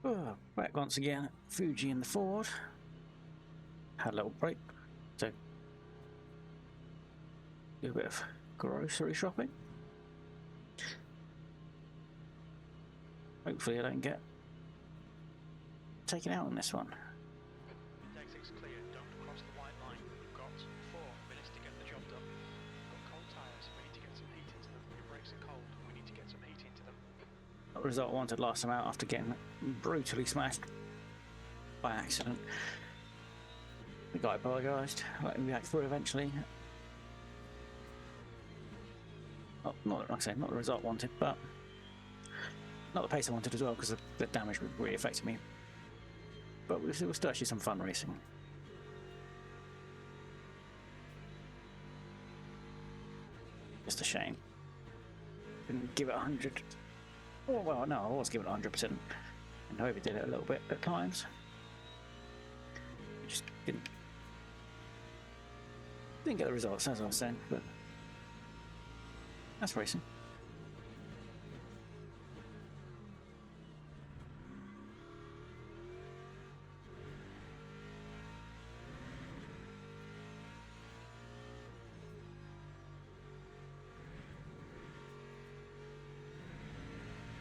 Oh, back once again, Fuji in the Ford. Had a little break to do a bit of grocery shopping. Hopefully I don't get taken out on this one. Exit's clear, don't cross the white line. You've got 4 minutes to get the job done. You've got cold tyres, we need to get some heat into them. Your brakes are cold, we need to get some heat into them. Not the result I wanted last time out after getting brutally smashed by accident. The guy apologised, let me back through eventually. Not like I say, not the result I wanted, but not the pace I wanted as well, because the damage really affected me. But it was still actually some fun racing. Just a shame. Didn't give it 100. Oh, well, no, I was giving it 100%, and overdid it a little bit at times. Just didn't get the results, as I was saying, but that's racing.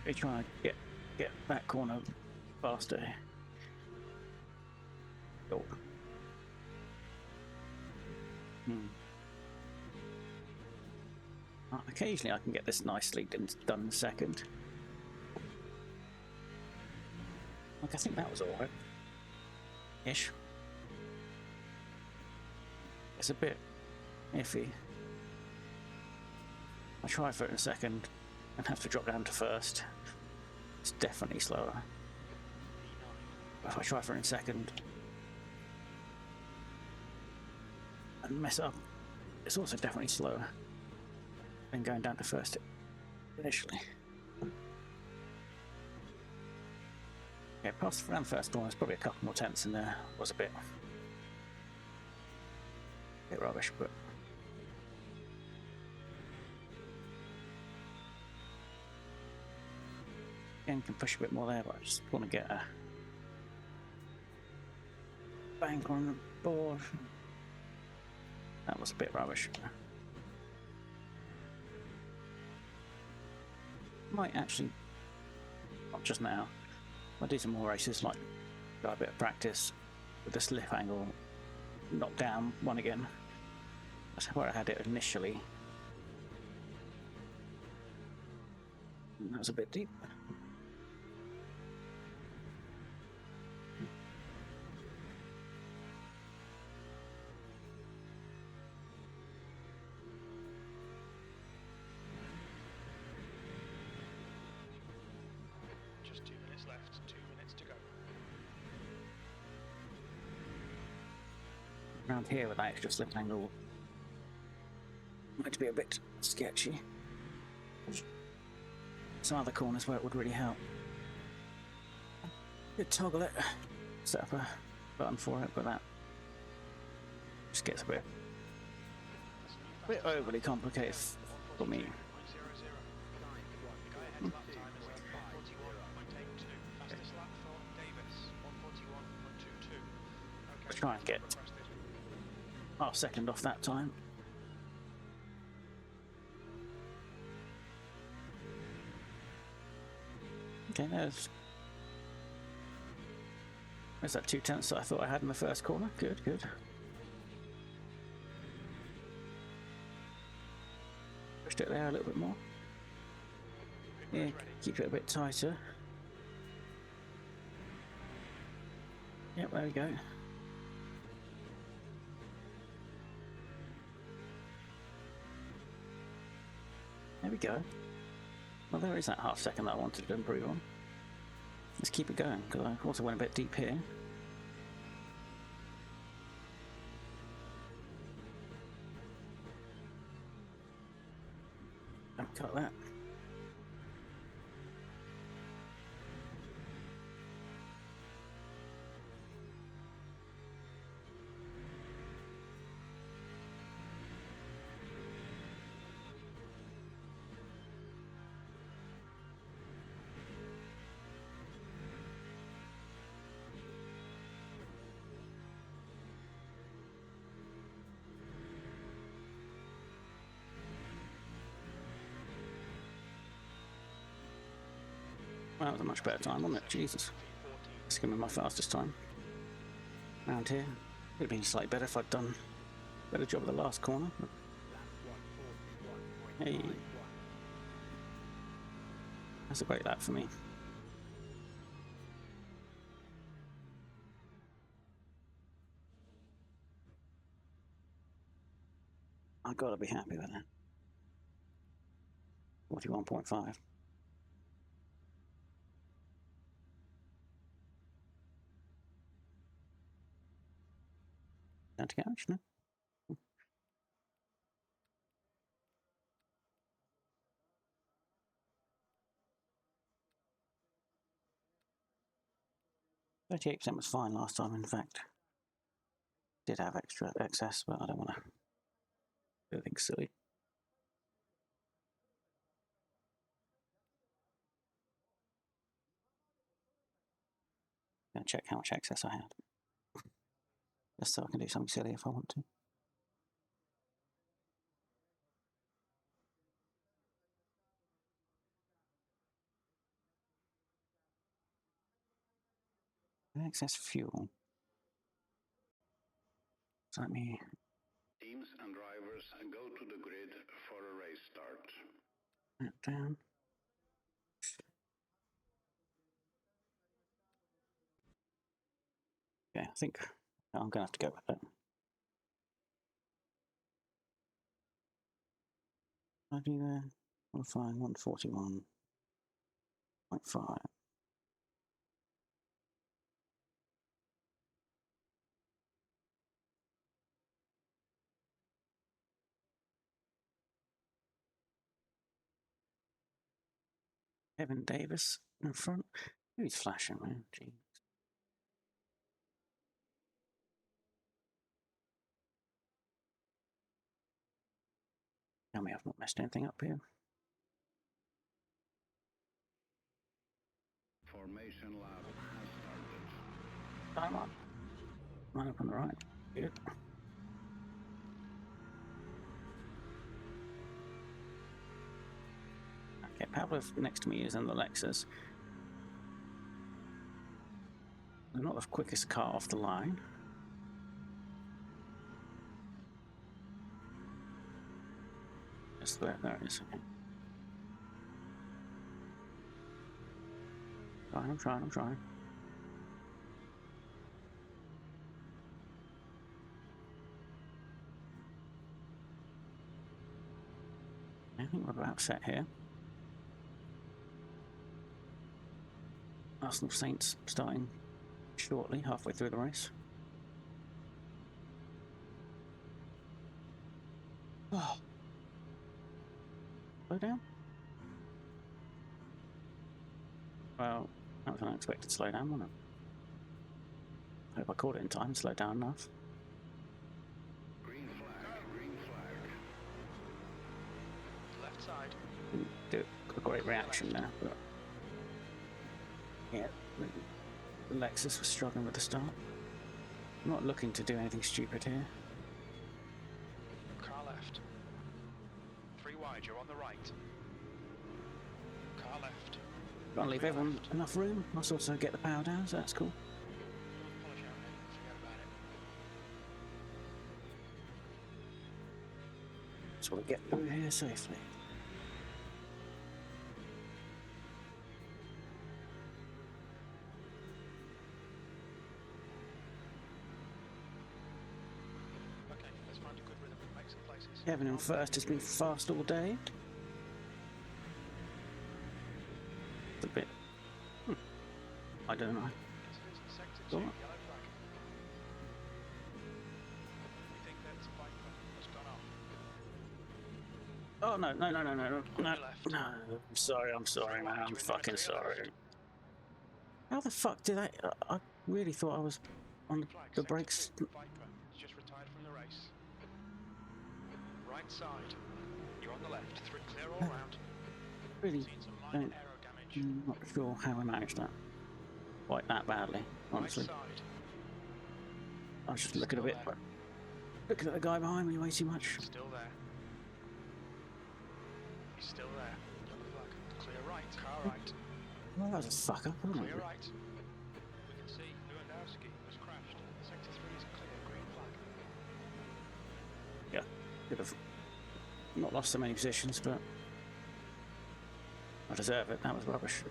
They try to get that corner faster. Oh. Occasionally I can get this nicely done in a second. Like, I think that was alright. Ish. It's a bit iffy. I try for it in a second and have to drop down to first. It's definitely slower. But if I try for it in a second and mess up, it's also definitely slower than going down to first initially. Yeah, past around first corner, there's probably a couple more tenths in there. Was a bit rubbish, but again, can push a bit more there, but I just want to get a bank on the board. That was a bit rubbish. Might actually, not just now, I'll do some more races, like got a bit of practice with the slip angle, knock down one again. That's where I had it initially. That was a bit deep. Just 2 minutes left, 2 minutes to go. Around here with that extra slip angle, might be a bit sketchy. Some other corners where it would really help. Could toggle it, set up a button for it, but that just gets a bit overly complicated for me. Let's try and get half second off that time. Okay, there's that 2 tenths that I thought I had in the first corner. Good. Pushed it there a little bit more. Yeah, keep it a bit tighter. Yep, there we go. There we go. Well, there is that half second that I wanted to improve on. Let's keep it going, because I also went a bit deep here. Don't cut that. Well, that was a much better time, wasn't it? Jesus. It's gonna be my fastest time around here. Would have been slightly better if I'd done a better job of the last corner. Hey. That's a great lap for me. I've got to be happy with that. 41.5. Down to garage, no? %38 was fine last time, in fact. Did have extra excess, but I don't want to do anything silly. Gonna check how much excess I had. Just so I can do something silly if I want to. Excess fuel. So let me. Teams and drivers go to the grid for a race start. That down. Okay, I think I'm gonna have to go with it. I do there. We'll find 141.5. Kevin Davis in front. Who's flashing, man? Gee. Tell me I've not messed anything up here. Formation lap has started. Time on. Line up on the right. Good. Okay, Pavlov next to me is in the Lexus. They're not the quickest car off the line. Just there it is. Okay. I'm trying. I think we're about set here. Arsenal Saints starting shortly, halfway through the race. Oh. Slow down. Well, that was an unexpected slowdown, wasn't it? I hope I caught it in time, slowed down enough. Green flag. Left side. Didn't do a great reaction there, but yeah, the Lexus was struggling with the start. I'm not looking to do anything stupid here. Car left. 3 wide, you're on the right. Car left. Trying to leave everyone enough room. Must also get the power down, so that's cool. Polish out, mate. Forget about it. Just want to get through here safely. Okay, let's find a good rhythm. Make some places. Kevin in first has been fast all day. It's a bit. I don't know. Sector 2, Go on. yellow flag. We think that's Viper has gone off. Oh no! Left. No! I'm sorry, man. I'm fucking sorry. How the fuck did I really thought I was on Flag, the sector brakes. 2, Viper has just retired from the race. Right side. You're on the left. Clear all round. Really Seen some minor don't. aero damage. Not sure how I managed that quite that badly, honestly. Right side. I was just looking a bit. Looking at the guy behind me way too much. Still there. He's still there. Yellow flag. Clear right. Car right. Well, that was a fuck up, wasn't Clear it? right. We can see Lewandowski has crashed. Sector 3 is clear. Green flag. Yeah, could have not lost so many positions, but I deserve it. That was rubbish.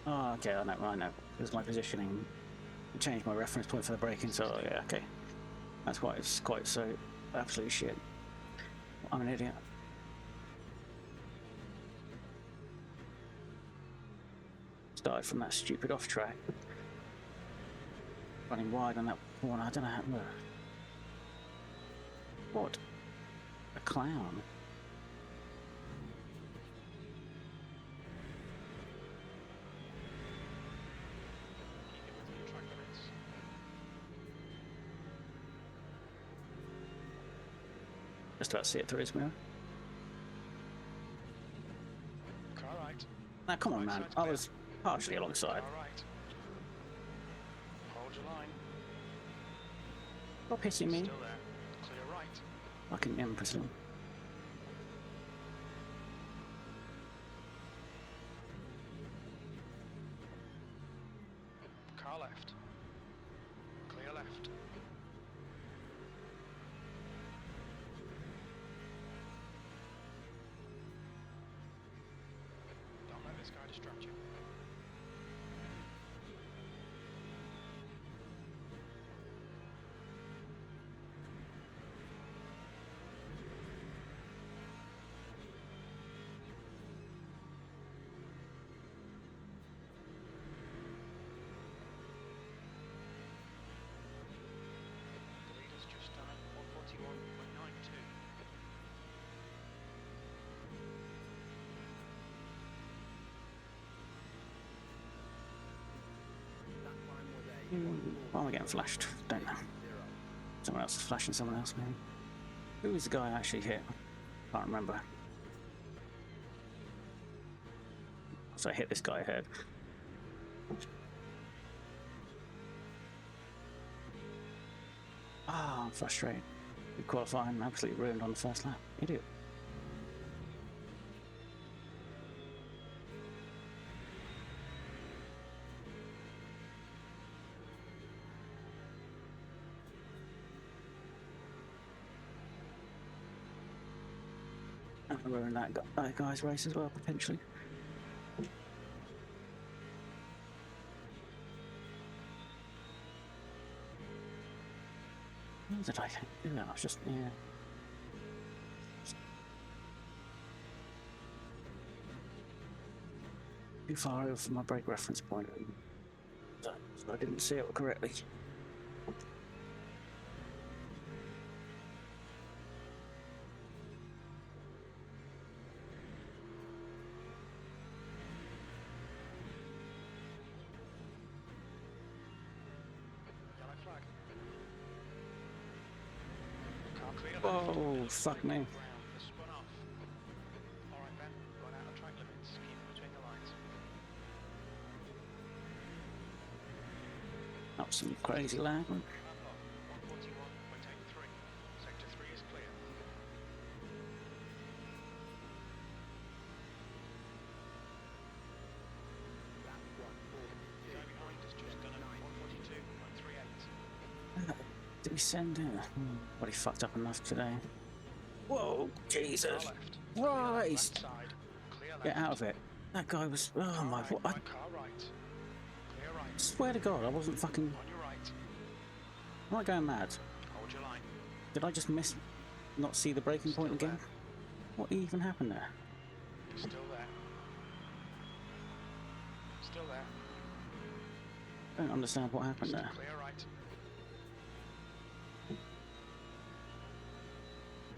Oh, okay, I know. Because my positioning changed my reference point for the braking, so yeah, okay. That's why it's quite so absolute shit. I'm an idiot. Started from that stupid off track. Running wide on that corner, I don't know how. What? A clown. Keep it within track limits. Just about to see it through his mirror. Car right. Now, come on, Right man. side's I clear. was partially alongside. Car right. Hold your line. Stop hitting me. Still there. Clear right. Fucking imbecile. Car left. Clear left. Don't let this guy distract you. The leader's just done at 141.92. Why am I getting flashed? Don't know. Someone else is flashing someone else, maybe. Who was the guy I actually hit? Can't remember. So I hit this guy ahead. Ah, I'm frustrated. Good qualifying, absolutely ruined on the first lap. Idiot. And I ruined that guy's race as well, potentially. What did I do? I was just, yeah. Too far over from my brake reference point. So I didn't see it correctly. Yellow flag. Car clear left. Oh, fuck me. Ground has spun off. Alright Ben, going out of track limits. Keep it between the lines. That was some crazy lag. Padlock, 141.83. Sector 3 is clear. The guy behind has just done at 142.38. Did we send it? But he fucked up enough today. Whoa, Car Jesus. left. Christ. Left side. Clear left. Get out of it. That guy was. Oh Car my. right, What? I right, car right. Clear right. swear to God, I wasn't fucking. On your right. Am I going mad? Hold your line. Did I just miss. Not see the breaking point Still again? What even happened there? Still there. Still there. I don't understand what happened there. Clear right.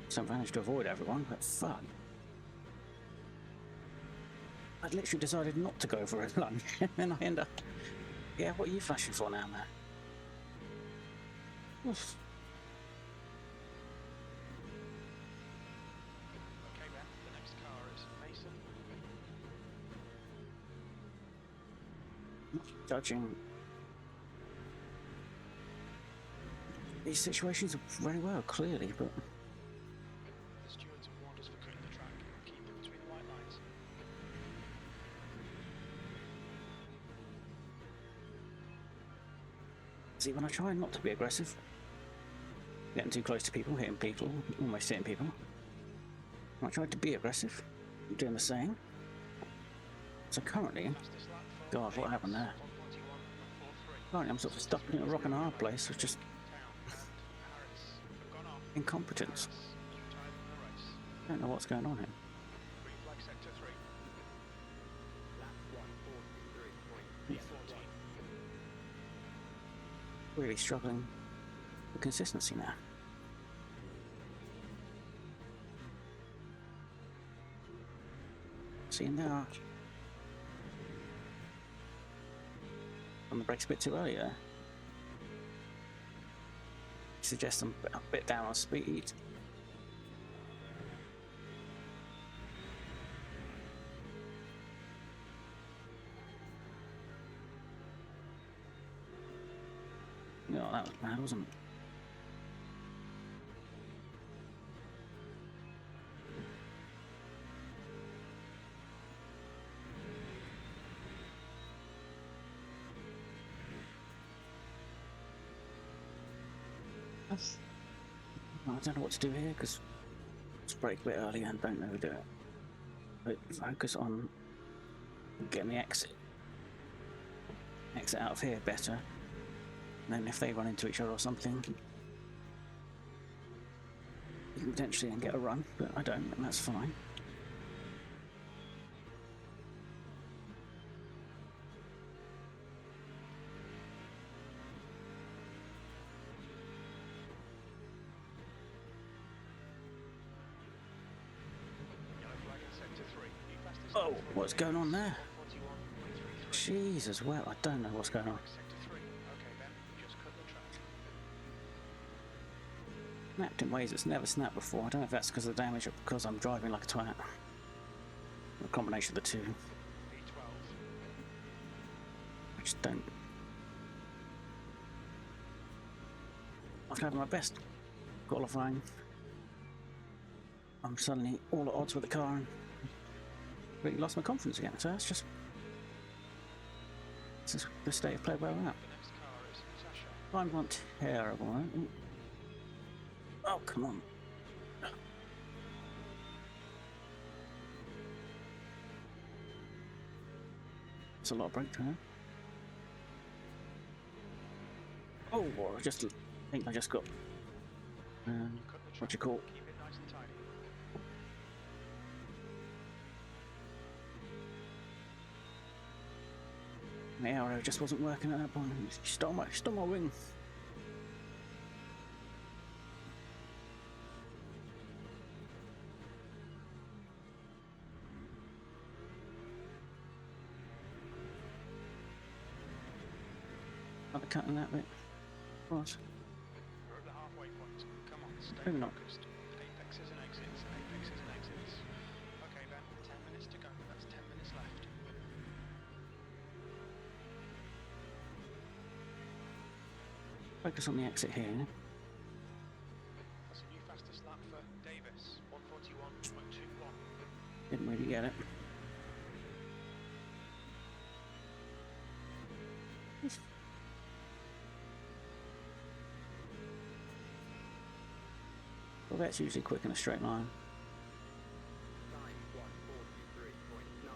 So I managed to avoid everyone, but fuck. I'd literally decided not to go for a lunge, and then I end up. Yeah, what are you flashing for now, man? Oof. Okay, Ben. The next car is Mason. Judging these situations very well, clearly, but The stewards have warned us for cutting the track. Keep it between the white lines. See, when I try not to be aggressive, getting too close to people, hitting people, almost hitting people. When I tried to be aggressive, I'm doing the same. So currently, Fastest lap for God, what happened there? 141.43. Currently, I'm sort of stuck in a rock and a hard place with just Harris have gone off. incompetence. Harris tied in the race. I don't know what's going on here. Green flag sector 3. Lap 143.14. Really struggling with consistency now. See now, on the brakes a bit too early there. Suggest I'm a bit down on speed. No, that was bad, wasn't it? I don't know what to do here because let's brake a bit early and don't know how to do it. But focus on getting the exit out of here better. And then if they run into each other or something, you can potentially get a run, but I don't, and that's fine. Yellow flag in sector 3. New fastest Oh, lap for what's going on there? 141.33. Jesus, well, I don't know what's going on. Sector 3. Okay, Ben, just cut the track. Snapped in ways it's never snapped before. I don't know if that's because of the damage or because I'm driving like a twat. A combination of the two. V12. I just don't. I've had my best qualifying. I'm suddenly all at odds with the car and really lost my confidence again. So that's just. This is the state of play where we're at. The next car is Sasha. I'm not terrible, right? Oh, come on. It's a lot of brake time. Oh, I think I just got. Cut the What track. you call? Keep it nice and tidy. The arrow just wasn't working at that point. He stole my wing. Another cut in that bit. What? We're at the halfway point. Come on, stay Maybe not. focused. Apexes and exits. Apexes and exits. Okay, Ben. 10 minutes to go. That's 10 minutes left. Focus on the exit here. That's a new fastest lap for Davis. 141.21. Didn't really get it. Well, that's usually quick in a straight line. Time 143.90.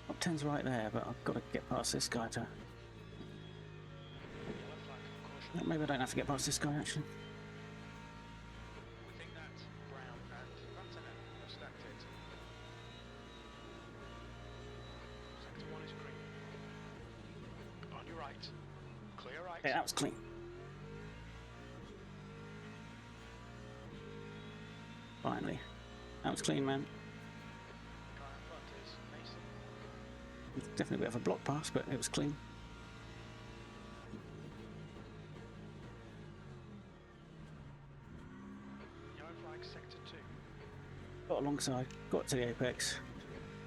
Top 10's right there, but I've got to get past this guy to. Yellow flag. Caution. Maybe I don't have to get past this guy actually. We think that Brown and Vatanen have stacked it. Sector 1 is green. On your right. Clear right. Yeah, that was clean. Finally. That was clean, man. Car in front is Mason. It's definitely a bit of a block pass, but it was clean. Yellow flag sector 2. Got alongside, got to the apex.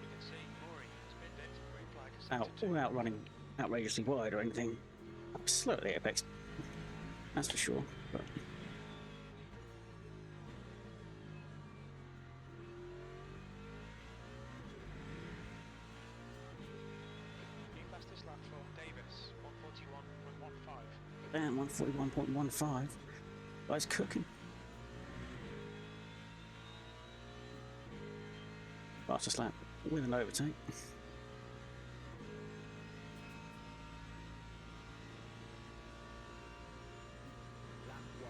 We can see Maury has binned it. Green flag without running outrageously wide or anything. Slow at the apex, that's for sure. But New fastest lap for Davis, 141.15. damn, 141.15. Guy's cooking. Fastest lap with an overtake. Lap 142.94.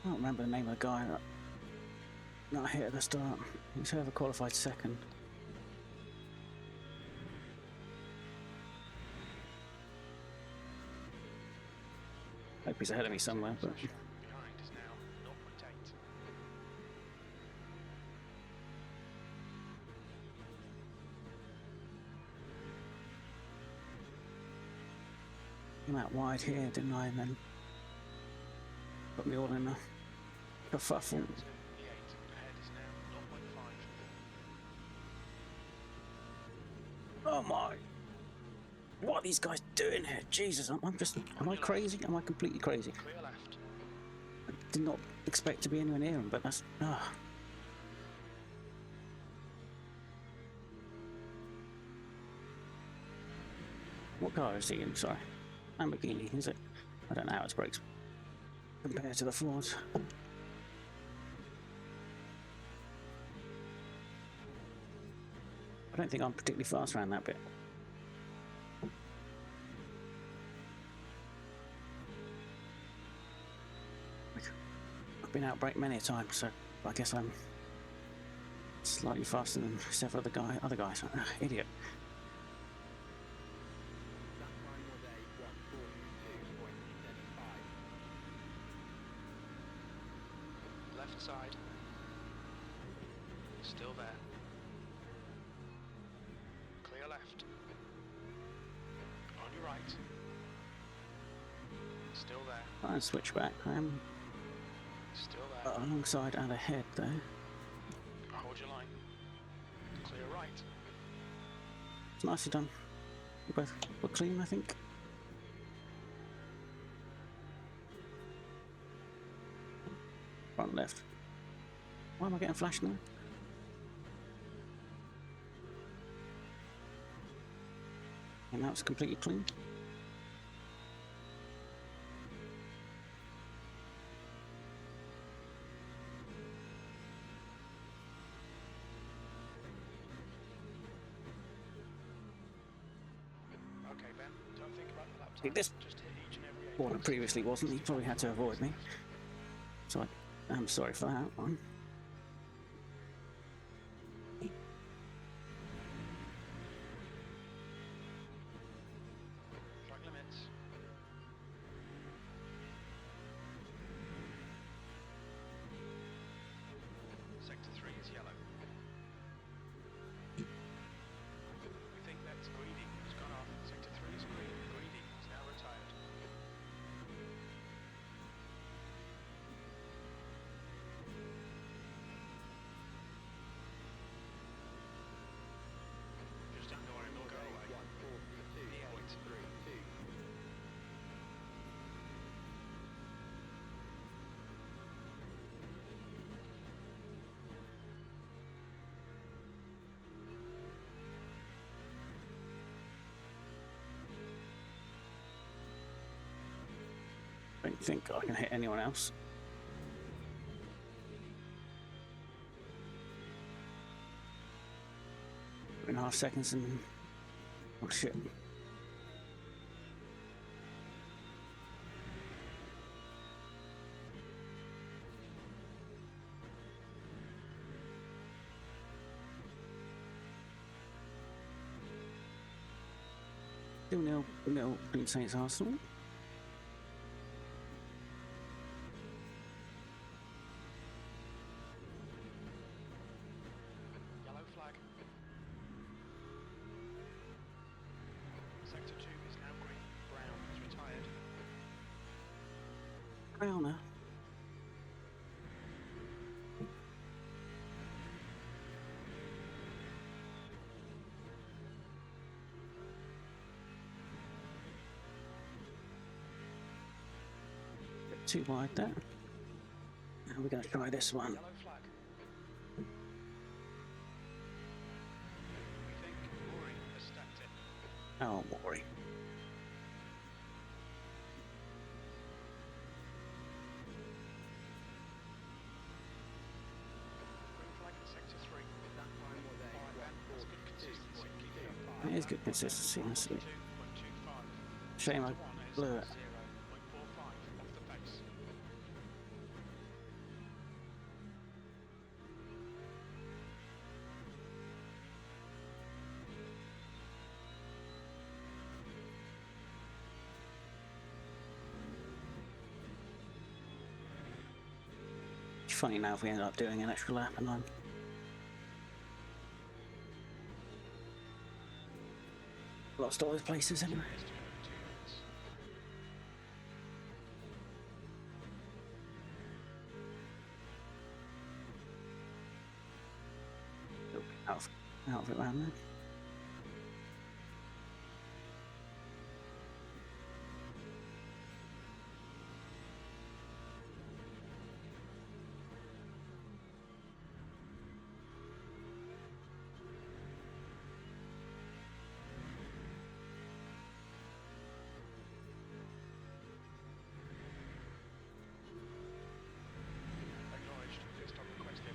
I don't remember the name of the guy that I hit at the start. He's whoever qualified second. Hope he's ahead of me somewhere, but Behind is now 0.8. came out wide here, didn't I? And then put me all in a kerfuffle. To the 8. Ahead is now 0.5. Oh my! What are these guys doing here? Jesus, am I crazy? Am I completely crazy? Clear left. I did not expect to be anywhere near him, but that's... What car is he in? Sorry. Lamborghini, is it? I don't know how its brakes compare to the Fords. I don't think I'm particularly fast around that bit. I've been outbraked many a time, so I guess I'm slightly faster than several other guys. Idiot. Lap time was a 142.75. Left side. Still there. Clear left. On your right. Still there. I'll switch back. I am Still there. alongside and ahead though. Hold your line. Clear right. It's nicely done. We both were clean, I think. Front left. Why am I getting flashed now? And now it's completely clean. Okay, Ben. Don't think about the lap See, time. this Just hit each and every 8. Warner previously wasn't. He probably had to avoid me. So I'm sorry for that one. Track limits. Sector 3 is yellow. We think that's Greedy who's gone off. Sector 3 is green. Greedy is now retired. Just ignore him, he'll go away. 142.32. I don't think I can hit anyone else. In half seconds and... Oh shit. Still nil, Green Saints Arsenal. Yellow flag. Well, now. Bit too wide there. Now we're going to try this one. Yellow flag. We think Rory has stacked it. Oh, Maury. Green flag in sector 3. That final day, Alright, Ben, that's good consistency. Keep it up. It is good consistency, honestly. 42.25. Shame I Sector 1 is blew it. 0.45 off the pace. It's funny now if we end up doing an extra lap and I'm lost all those places anyway. Is to go in 2 minutes. Out of it round there. Acknowledged. Pit stop requested.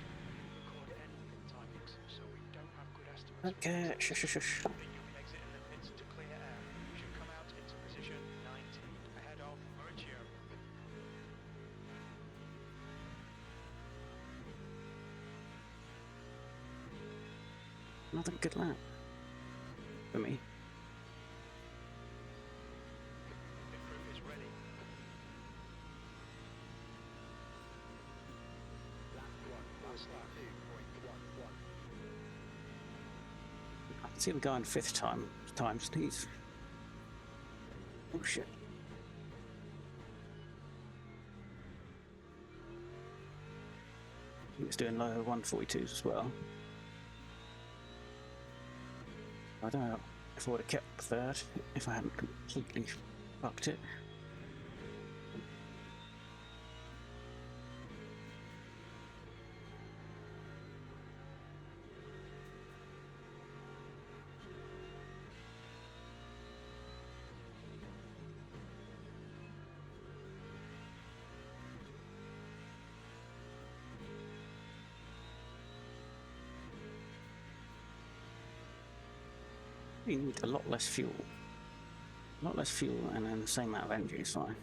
Record any pit timings so we don't have good estimates. for Okay, pit shush, shush, shush. Then you'll be exiting the pits to clear air. You should come out into position 19 ahead of Mauricio. Another good lap for me. Pit crew is ready. Lap 1, Last lap. 42.11. I can see the guy in fifth times. He's oh shit. He was doing low 142s as well. I don't know if I would have kept third if I hadn't completely fucked it. You need a lot less fuel. A lot less fuel and then the same amount of energy is fine.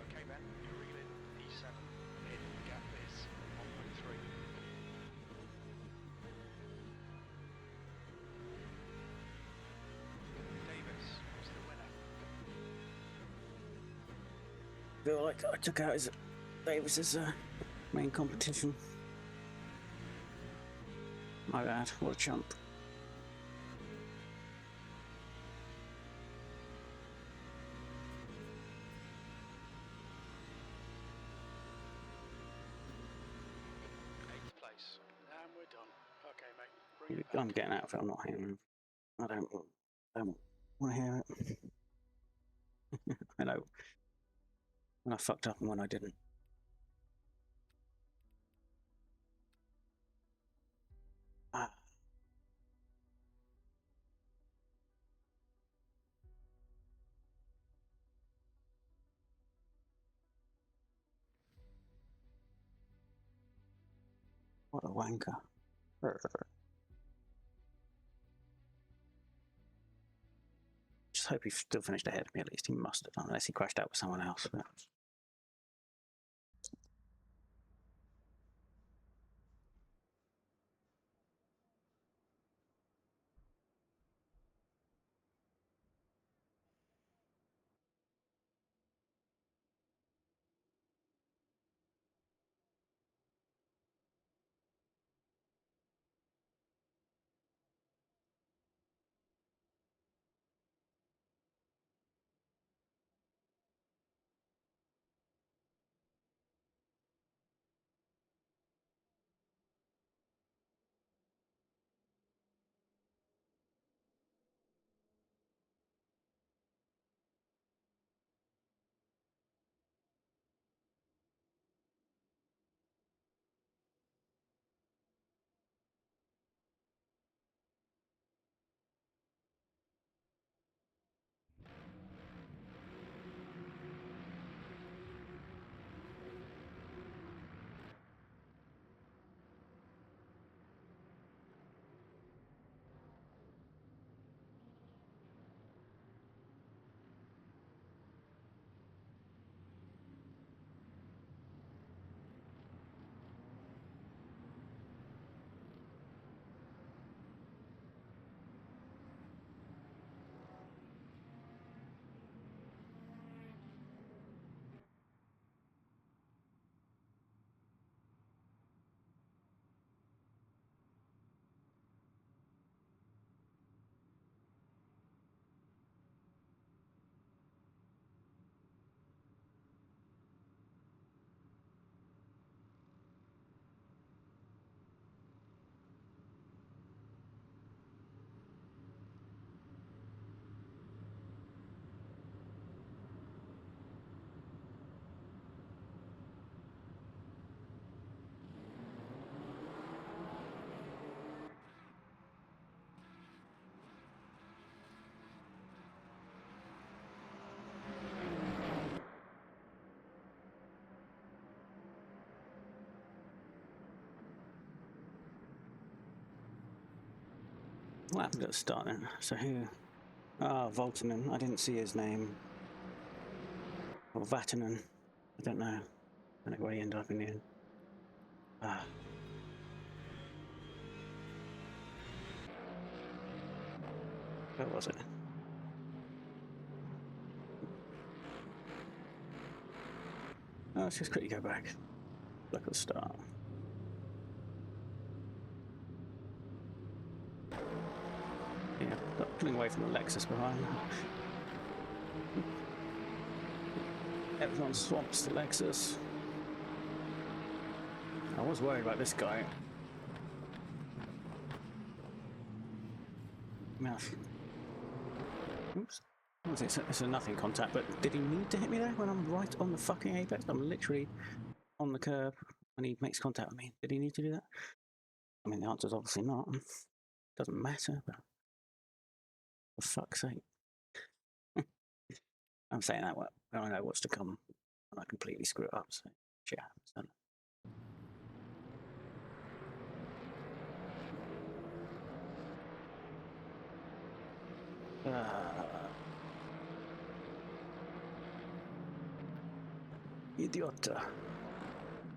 Okay, Ben, you're reeling E7. In gap is 1.3. Davis was the winner. Feel like I took out his Davis's main competition. My bad, what a chump. Eighth place. And we're done. Okay, mate. Bring it I'm back. getting out of it, I'm not hearing him. I don't want to hear it. I know when I fucked up and when I didn't. Ah. What a wanker. Just hope he still finished ahead of me at least. He must have done, unless he crashed out with someone else. But What happened at the start then? So who? Ah, Voltanen. I didn't see his name. Or Vatanen. I don't know. I don't know where he ended up in the end. Ah. Where was it? Oh, let's just quickly go back. Look at the start. Yeah, pulling away from the Lexus behind. Everyone swamps the Lexus. I was worried about this guy. Mouth. Oops. It's a nothing contact, but did he need to hit me there when I'm right on the fucking apex? I'm literally on the curb when he makes contact with me. Did he need to do that? I mean, the answer's obviously not. Doesn't matter, but for fuck's sake. I'm saying that when I know what's to come and I completely screw it up, so shit happens, doesn't it? Idiota.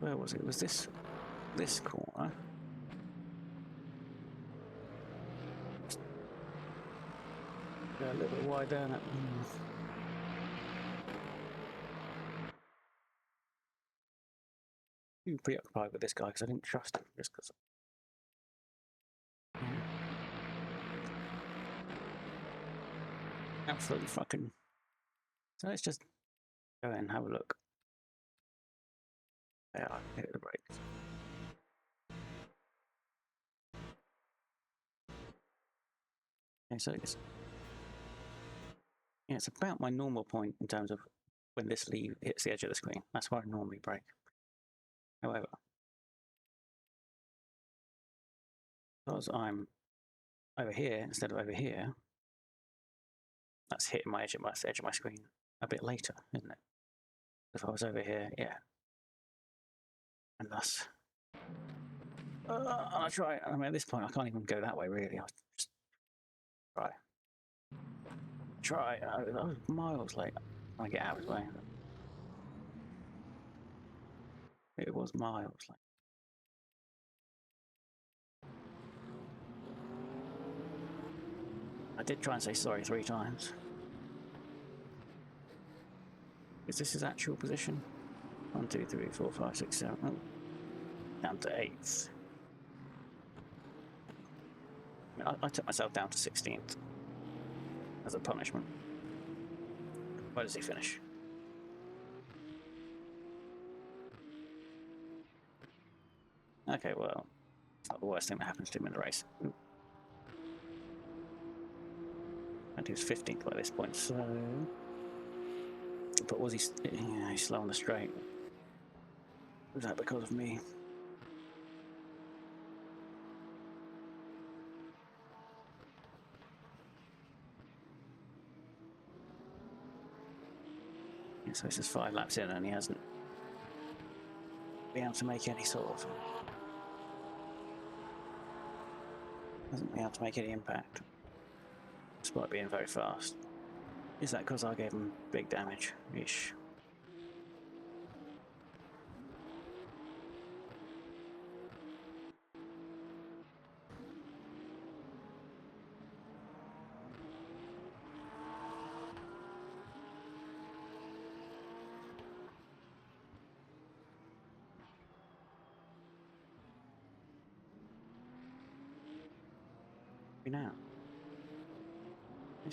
Where was it? Was this corner? Yeah, a little bit wide down that. I'm preoccupied with this guy because I didn't trust him just because. Absolutely fucking. So let's just go in and have a look. Yeah, hit the brakes. Okay, so it's about my normal point in terms of when this lead hits the edge of the screen. That's where I normally brake. However, because I'm over here instead of over here, that's hitting my edge of my screen a bit later, isn't it? If I was over here, yeah. And thus, I try. I mean, at this point, I can't even go that way really. I'll just try. I was miles late when I get out of his way. It was miles late. I did try and say sorry 3 times. Is this his actual position? 1, 2, 3, 4, 5, 6, 7. Oh. Down to 8th. I took myself down to 16th as a punishment. Where does he finish? Okay, well, it's not the worst thing that happens to him in the race. And he was 15th by this point, so. But was he? Yeah, he's slow on the straight. Was that because of me? Yeah, so this is 5 laps in, and he hasn't been able to make any sort of. Hasn't been able to make any impact, despite being very fast. Is that because I gave him big damage? Ish. Now. We're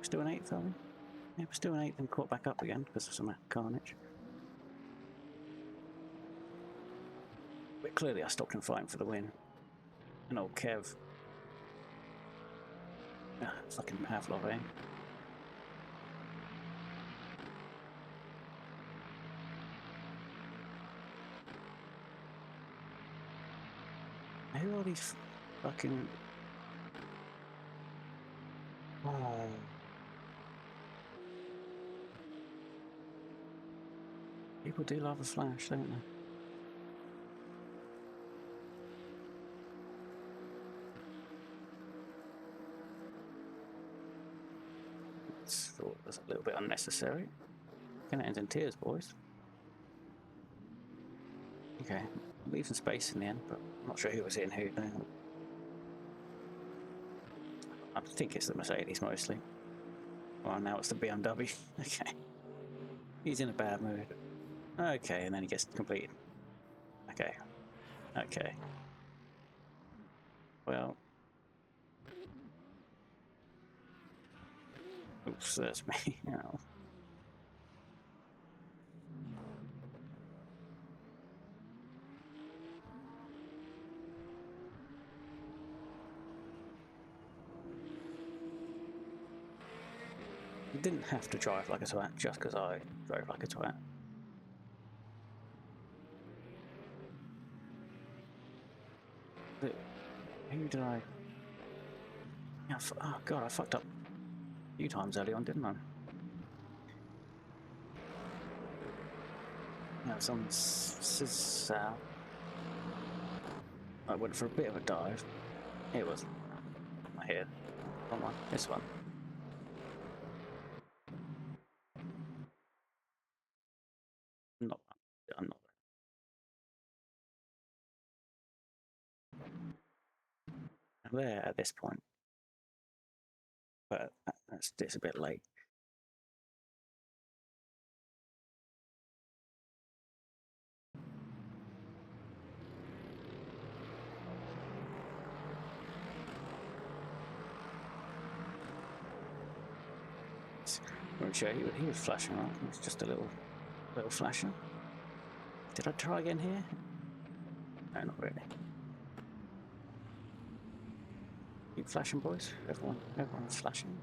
still an 8th, are we? Yeah, we're still an 8th and caught back up again because of some carnage. But clearly I stopped him fighting for the win. And old Kev. Ah, fucking Pavlov, eh? Who are these fucking... Oh. People do love a flash, don't they? That's thought was a little bit unnecessary. Gonna end in tears, boys. Okay, leave some space in the end, but I'm not sure who was in who now. I think it's the Mercedes mostly. Well, now it's the BMW. Okay. He's in a bad mood. Okay, and then he gets completed. Okay. Okay. Well. Oops, that's me. Oh. You didn't have to drive like a twat just because I drove like a twat. Who did I... Yeah, oh god, I fucked up a few times early on, didn't I? Yeah, it's on South. I went for a bit of a dive. It was... Here. Wrong one. This one. I'm not. I'm there at this point. But it's a bit late. He was flashing, right? It was just a little flasher. Did I try again here? No, not really. Keep flashing, boys. Everyone's flashing.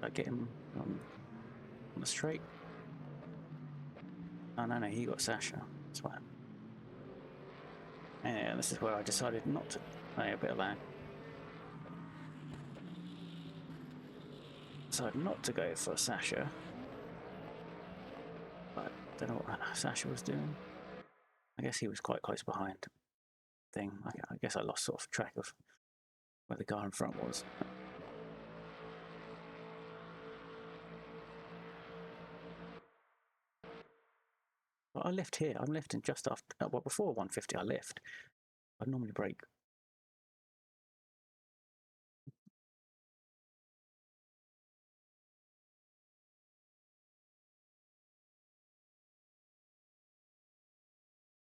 I get him on the straight. Oh no, he got Sasha. That's why. Yeah, this is where I decided not to play a bit of lag. Decided not to go for Sasha. But I don't know what Sasha was doing. I guess he was quite close behind. I guess I lost sort of track of where the guy in front was. But I lift here. I'm lifting just after. Well, before 150, I lift. I'd normally brake.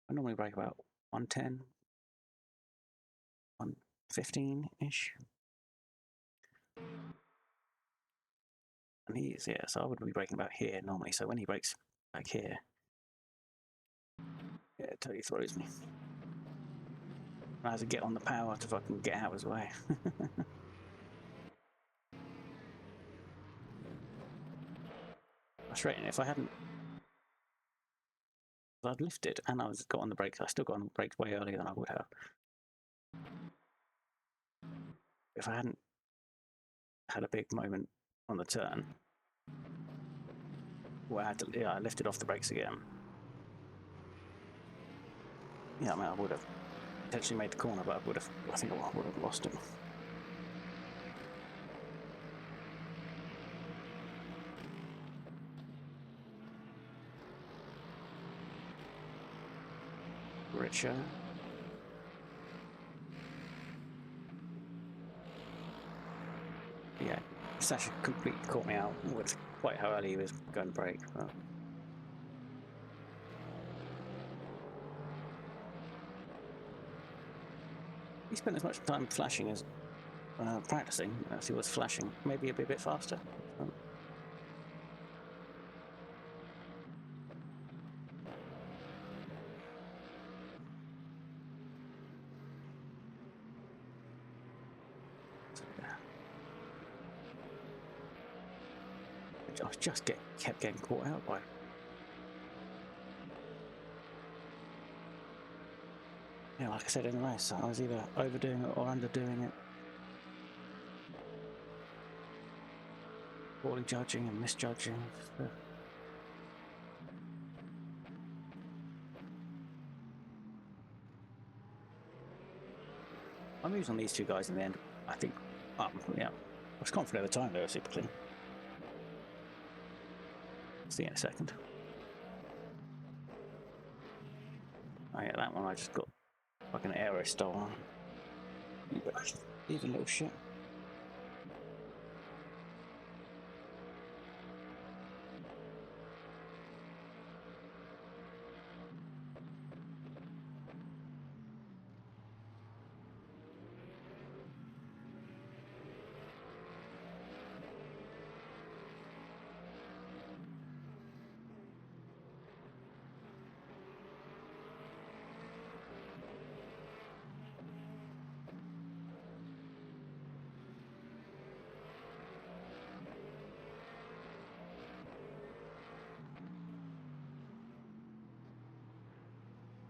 I normally brake about 110, 115-ish. And he's, yeah, so I would be braking about here normally. So when he brakes back here, yeah, it totally throws me. I have to get on the power to fucking get out of his way. Frustrating. If I hadn't, I'd lifted and I was got on the brakes. I still got on the brakes way earlier than I would have. If I hadn't had a big moment on the turn, where I had to, I lifted off the brakes again. Yeah, I mean, I would have potentially made the corner, but I think I would have lost him. Richer. Yeah, Sasha completely caught me out with quite how early he was going to brake. But... he spent as much time flashing as practicing as he was flashing. Maybe a bit faster. I just kept getting caught out by. Yeah, like I said in the race, I was either overdoing it or underdoing it. poorly judging and misjudging. So. I'm using these two guys in the end. I think, yeah, I was confident at the time they were super clean. See you in a second. Oh yeah, that one I just got fucking aero stolen. Leave a little shit.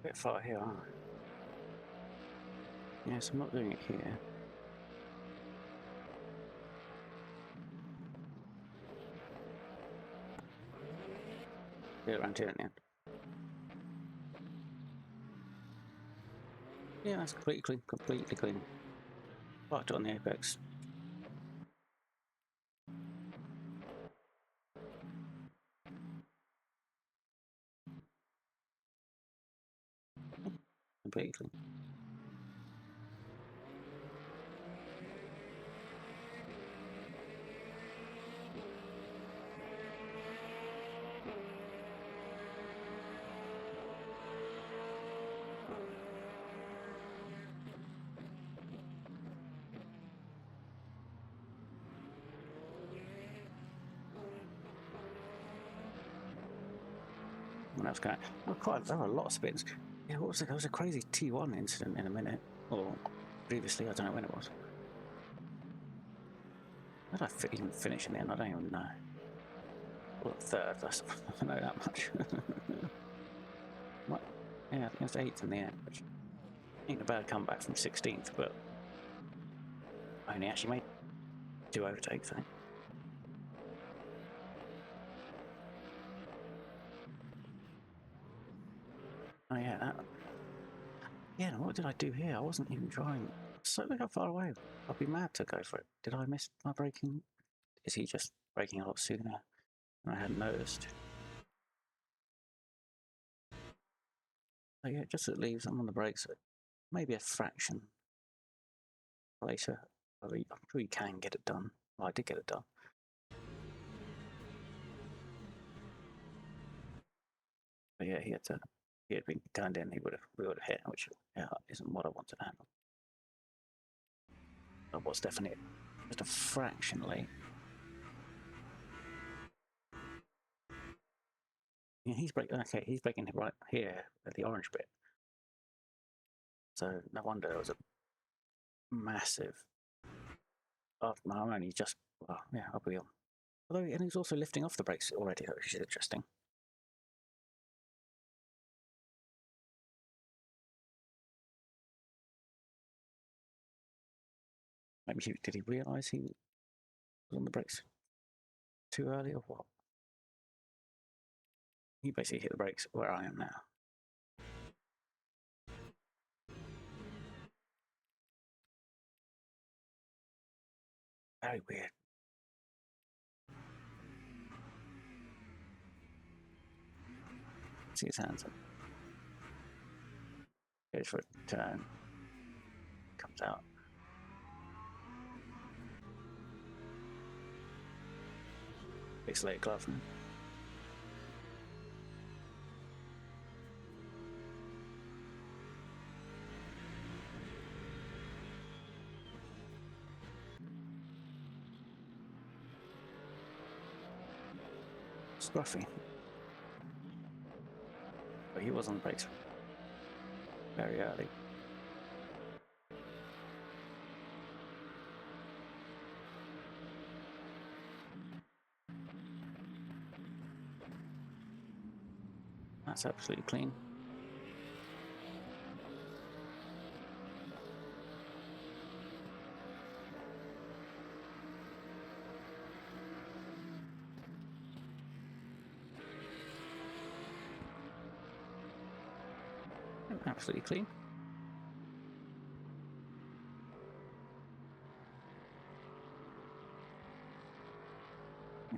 Bit far here, aren't I? Yes, I'm not doing it here. Do it around here in the end. Yeah, that's completely clean, completely clean. Parked it on the apex. Completely clean. When I was going, there were a lot of spins. Yeah, what was it? There was a crazy T1 incident in a minute, or previously, I don't know when it was. How did I even finish in the end? I don't even know. Well, third, I don't know that much. What? Yeah, I think it was 8th in the end, which ain't a bad comeback from 16th, but I only actually made 2 overtakes, I think. Oh yeah, that. Yeah, what did I do here? I wasn't even trying. So look how far away. I'd be mad to go for it. Did I miss my braking? Is he just braking a lot sooner? And I hadn't noticed. So yeah, just it leaves I'm on the brakes. Maybe a fraction later. I'm sure you can get it done. Well, I did get it done. But yeah, he had been turned in. We would have hit, which isn't what I wanted to handle. That was definitely just a fraction late. Yeah, he's braking. Okay, he's braking right here at the orange bit. So no wonder there was a massive. Oh, I'm only just. Well, yeah, I'll be on. Although, and he's also lifting off the brakes already, which is interesting. Maybe did he realise he was on the brakes too early or what? He basically hit the brakes where I am now. Very weird. See his hands up. Goes for a turn. Comes out. Big slate glove. Scruffy. But he was on the brakes very early. That's absolutely clean. Absolutely clean.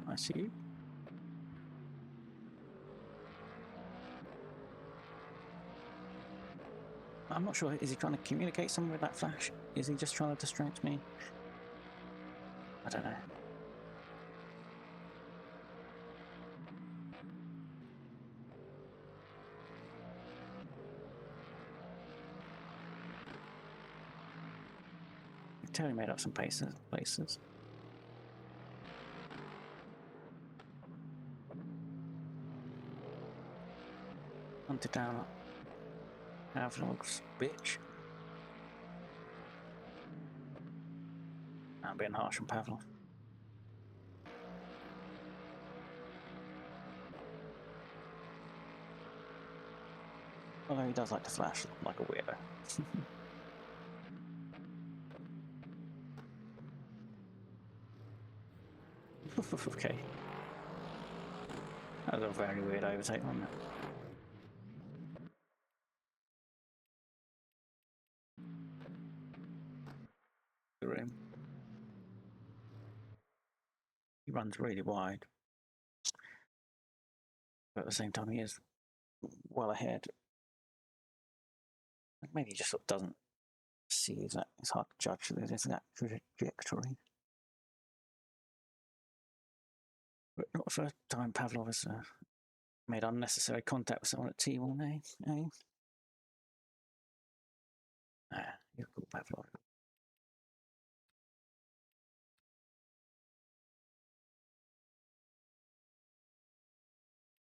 I see you. I'm not sure. Is he trying to communicate something with that flash? Is he just trying to distract me? I don't know. Totally made up some places. Hunted down Pavlov's bitch. I'm being harsh on Pavlov. Although he does like to flash like a weirdo. Okay. That was a very weird overtake, wasn't it? The room. He runs really wide. But at the same time, he is well ahead. Maybe he just sort of doesn't see that. It's hard to judge that exact trajectory. But not the first time Pavlov has made unnecessary contact with someone at T1, eh? Ah, you're cool, Pavlov.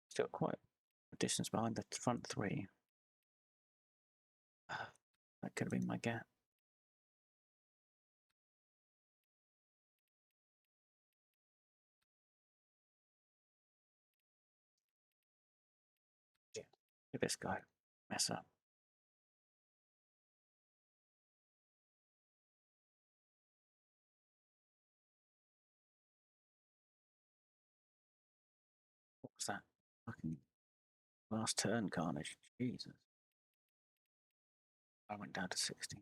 Still quite a distance behind the front three. That could have been my gap. Yeah. Look at this guy mess up. What was that? Fucking last turn carnage. Jesus. I went down to 60.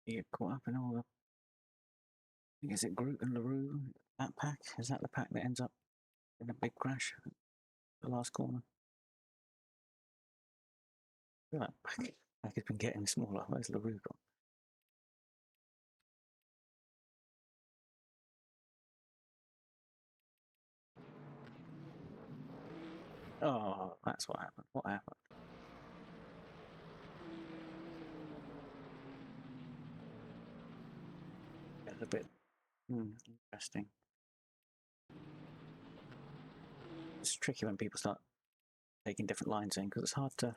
You get caught up in all the. Is it Groot and LaRue? That pack? Is that the pack that ends up in a big crash? The last corner? Look at that pack. Pack has been getting smaller. Where's LaRue gone? Oh, that's what happened. What happened? It's a bit interesting. It's tricky when people start taking different lines in because it's hard to.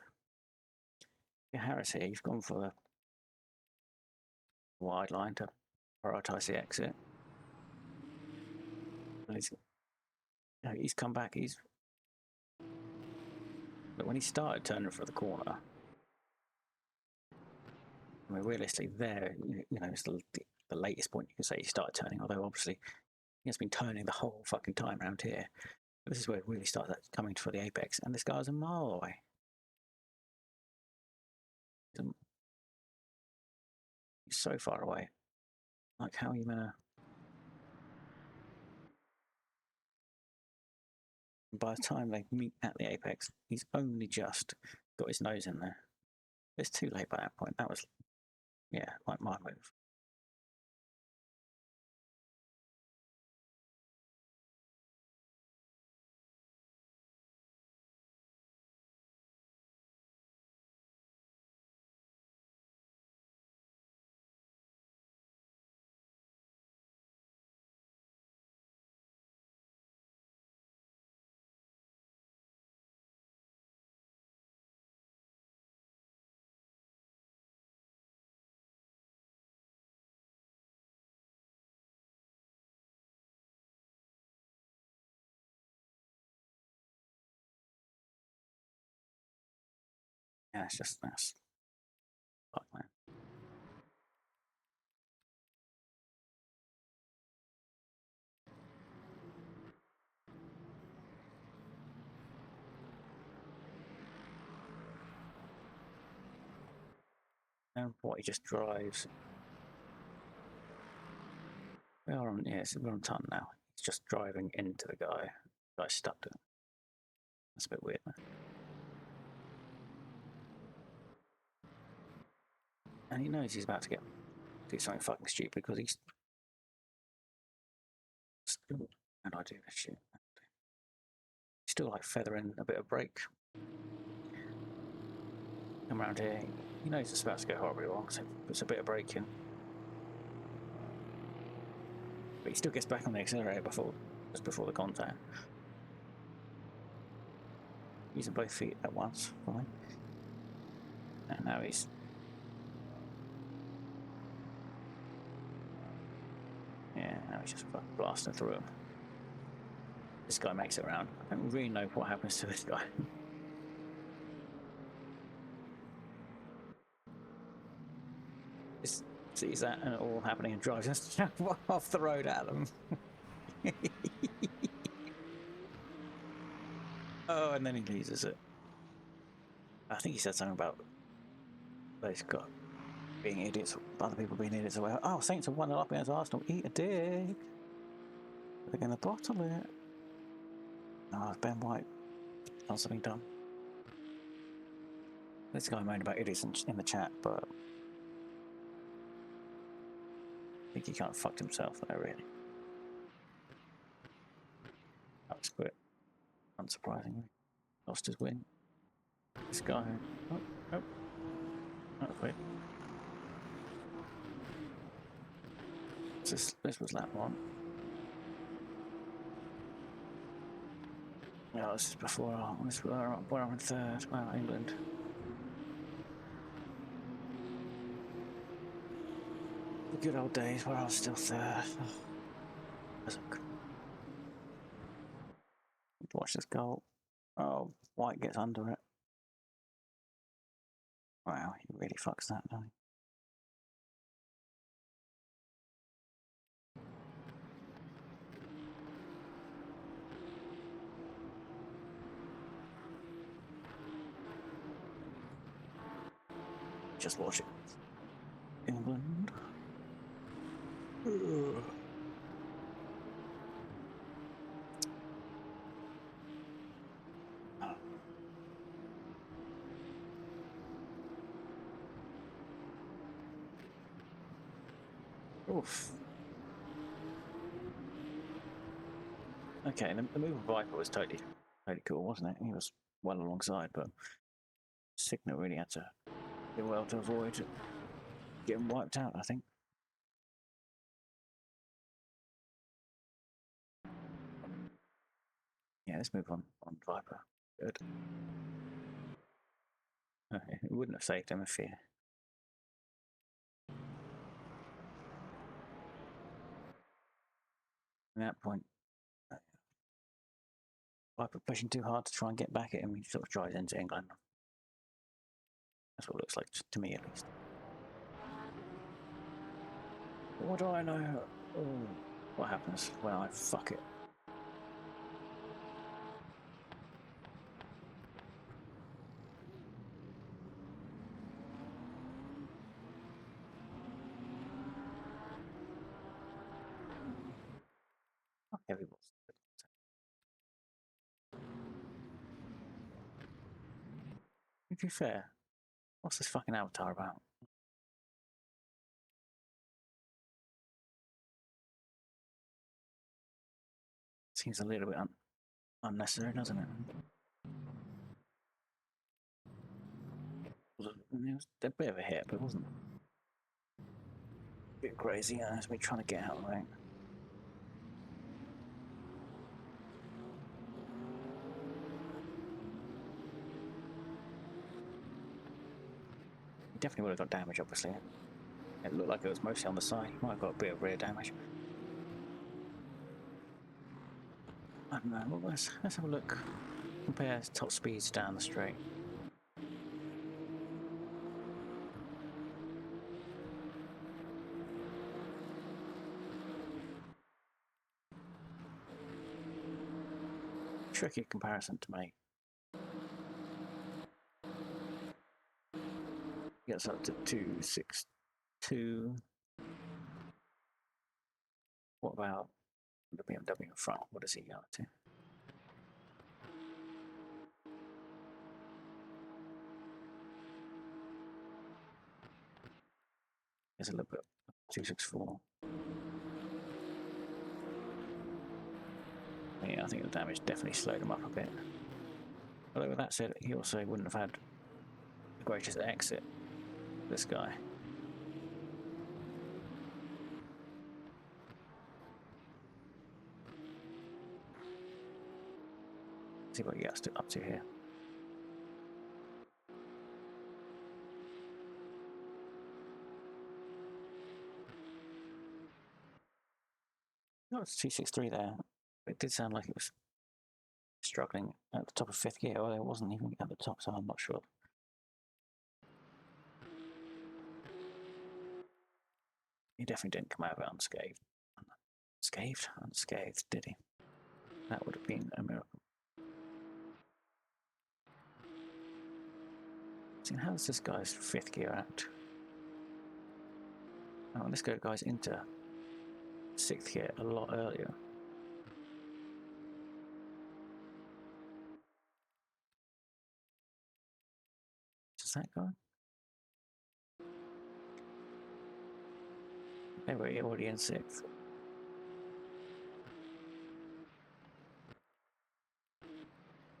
Harris here, you've gone for the wide line to prioritise the exit. And he's come back. But when he started turning for the corner, I mean, realistically, there, it's the latest point you can say he started turning. Although obviously, he has been turning the whole fucking time around here. This is where it really starts coming for the apex, and this guy's a mile away. He's so far away. Like, how are you gonna? By the time they meet at the apex, he's only just got his nose in there. It's too late by that point. That was, like my move. Yeah, it's just that's And what, he just drives. We are on, yes, we're on ton now. He's just driving into the guy. The guy's stuck to him. That's a bit weird, man. And he knows he's about to do something fucking stupid because he's. How do I do this shit? Still like feathering a bit of brake. Come around here. He knows it's about to go horribly wrong, so puts a bit of brake in. But he still gets back on the accelerator just before the contact. Using both feet at once, fine. And now he's. Yeah, now he's just fucking blasting through him. This guy makes it around. I don't really know what happens to this guy. Just sees that and it all happening and drives us off the road at them. Oh, and then he loses it. I think he said something about they've got being idiots, other people being idiots. Away. Oh, Saints have 1-0 up against Arsenal. Eat a dick. They're going to bottle it. Oh, it's Ben White done something dumb. This guy moaned about idiots in the chat, but I think he kind of fucked himself there, really. That was quit. Unsurprisingly. Lost his win. This guy. Oh, oh. Oh, wait. This was lap 1. No, this is before we're on 3rd. Wow, England. The good old days where I was still 3rd. Watch this goal. Oh, White gets under it. Wow, he really fucks that, doesn't he? Just watch it. England. Ugh. Oof. Okay, the move of Viper was totally cool, wasn't it? He was well alongside, but Signal really had to do well to avoid getting wiped out, I think. Yeah, let's move on Viper. Good. It wouldn't have saved him if he. At that point, Viper pushing too hard to try and get back at him, he sort of drives into England. That's what it looks like to me, at least. What do I know? Oh, what happens when I fuck it? Oh, heavy balls. To be fair, what's this fucking avatar about? Seems a little bit unnecessary, doesn't it? It was a bit of a hit, but it wasn't a bit crazy. It's me trying to get out of the way. He definitely would have got damage, obviously. It looked like it was mostly on the side. He might have got a bit of rear damage. I don't know. Well, let's have a look. Compare top speeds down the straight. Tricky comparison to make. gets up to 262. What about the BMW in front? What does he go up to? There's a little bit. 264. Yeah, I think the damage definitely slowed him up a bit. Although with that said, he also wouldn't have had the greatest exit, this guy. See what he gets up to here. Oh, it's 263 there. It did sound like it was struggling at the top of fifth gear. Well, it wasn't even at the top, so I'm not sure. He definitely didn't come out of it unscathed. Unscathed, did he? That would have been a miracle. See, how does this guy's fifth gear act? Oh, this guy's into sixth gear a lot earlier. Is that guy? They were already in sixth.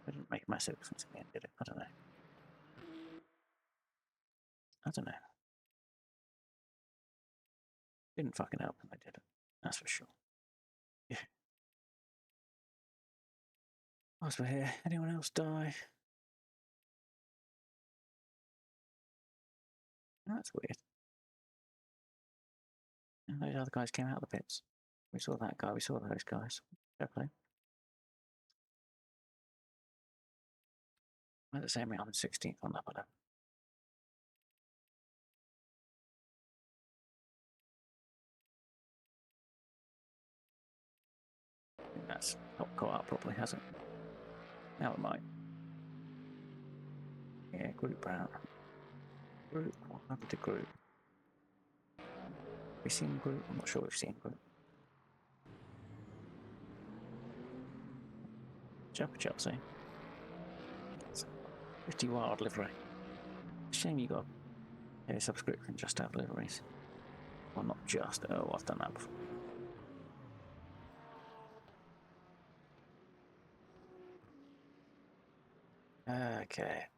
It didn't make a massive difference in the end, did it? I don't know. Didn't fucking help when they did it. That's for sure. Yeah. Whilst we're here, anyone else die? Oh, that's weird. And those other guys came out of the pits. We saw that guy, we saw those guys. Fair play. At the same rate, I'm in 16th on that one. I think that's not caught up properly, has it? Now it might. Yeah, group out. Group? What happened to group? Have we seen group? I'm not sure we've seen group. Jumper Chelsea. It's a pretty wild livery. Shame you got a subscription just to have liveries. Well, not just. Oh, I've done that before. Okay.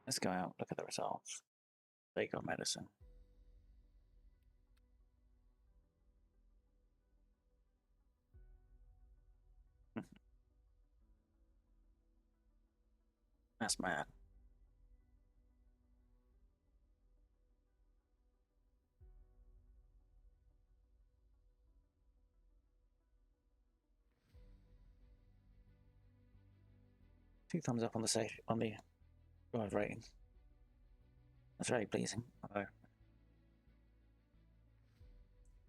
Let's go out, look at the results. They got medicine. That's mad. Two thumbs up on the drive rating. That's very pleasing. Although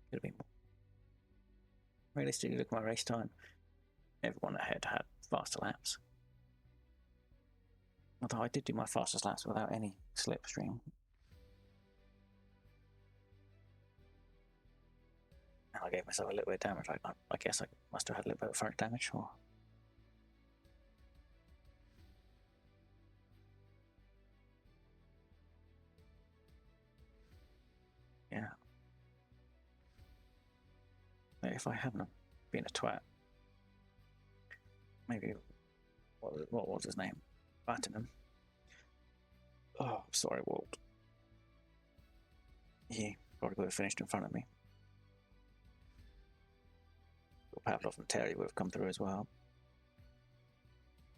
could have been more. Realistically, look at my race time. Everyone ahead had faster laps. Although I did do my fastest laps without any slipstream. And I gave myself a little bit of damage. I guess I must have had a little bit of front damage, or yeah. If I hadn't been a twat, maybe what was his name? Battenham. Oh, sorry, Walt. He probably would have finished in front of me. Pavlov and Terry would have come through as well.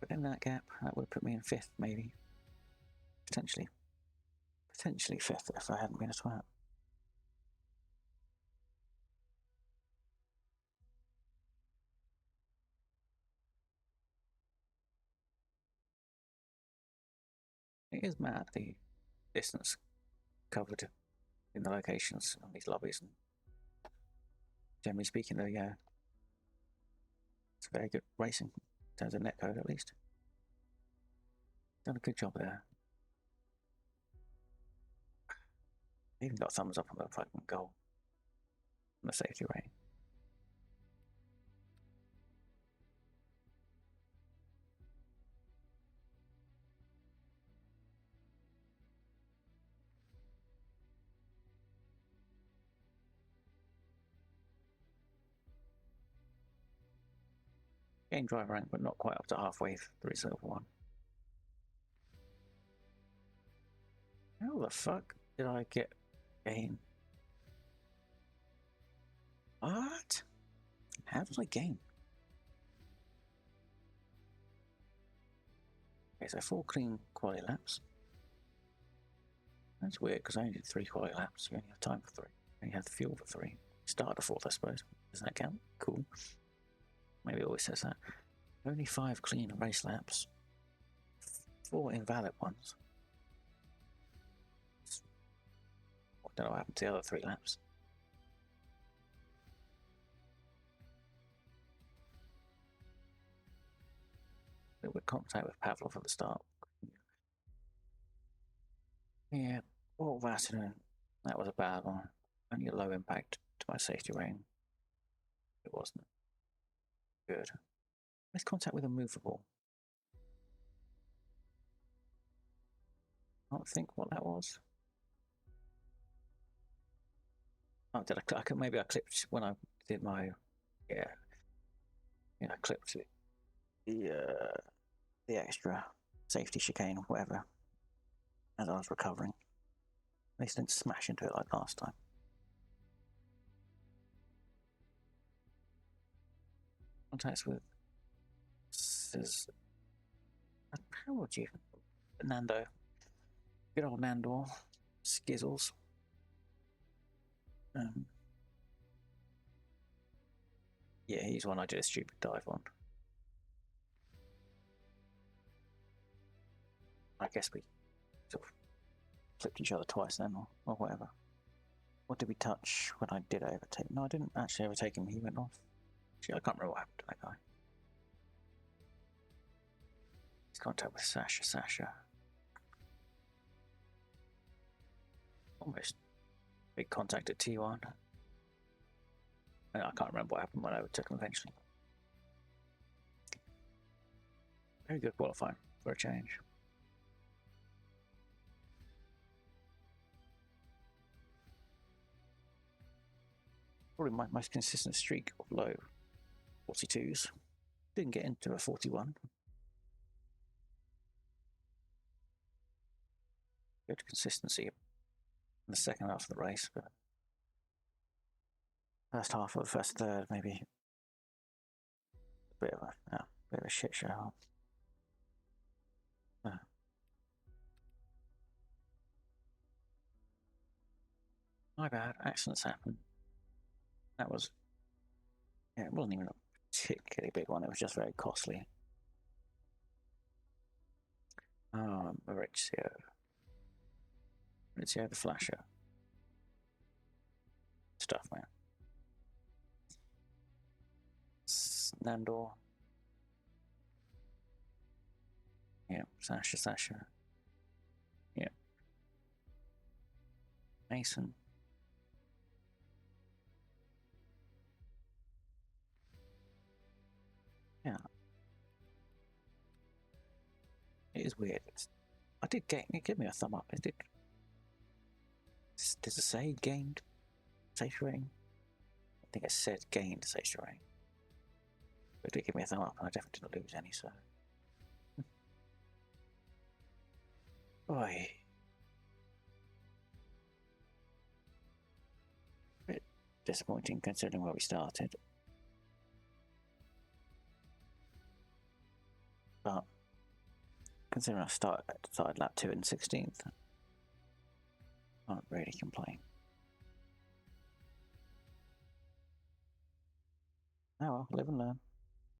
But in that gap, that would have put me in fifth, maybe. Potentially fifth if I hadn't been a twat. It is mad, the distance covered in the locations on these lobbies, and generally speaking, though, yeah, it's very good racing in terms of netcode, at least. Done a good job there. Even got thumbs up on the fucking goal. On the safety rating. Gain driver rank, but not quite up to halfway through silver one. How the fuck did I get gain? What? How did I gain? Okay, so 4 clean quality laps. That's weird because I only did 3 quality laps. You only have time for 3. You only have the fuel for 3. Started a 4th, I suppose. Doesn't that count? Cool. Maybe it always says that. Only 5 clean race laps. 4 invalid ones. I don't know what happened to the other 3 laps. With contact with Pavlov at the start. Yeah, Paul Vassinen. That was a bad one. Only a low impact to my safety rating. It wasn't good. With contact with a movable. I don't think what that was. Oh, did I clip? Maybe I clipped when I did my. Yeah, I clipped it. The extra safety chicane or whatever as I was recovering. At least I didn't smash into it like last time. Contacts with says how would you Nando? Good old Nandor. Skizzles. Yeah, he's one I did a stupid dive on. I guess we sort of flipped each other twice then, or whatever. What did we touch when I did overtake? No, I didn't actually overtake him. He went off. Actually, I can't remember what happened to that guy. He's contact with Sasha. Almost big contact at T1. And I can't remember what happened when I overtook him eventually. Very good qualifying for a change. Probably my most consistent streak of low 42s. Didn't get into a 41. Good consistency in the second half of the race, but first half or the first third maybe a bit of a shit show. My bad. Accidents happen. That was, it wasn't even a particularly big one. It was just very costly. Oh, Maurizio the Flasher. Stuff, man. Nandor. Yeah, Sasha. Yeah. Mason. Yeah. It is weird. I did get it. Give me a thumb up. It did. Does it say gained safety rating? I think it said gained safety rating. But it did give me a thumb up, and I definitely didn't lose any. So. Boy. Bit disappointing considering where we started. But considering I started lap 2 and 16th, I can't really complain. Oh well, live and learn.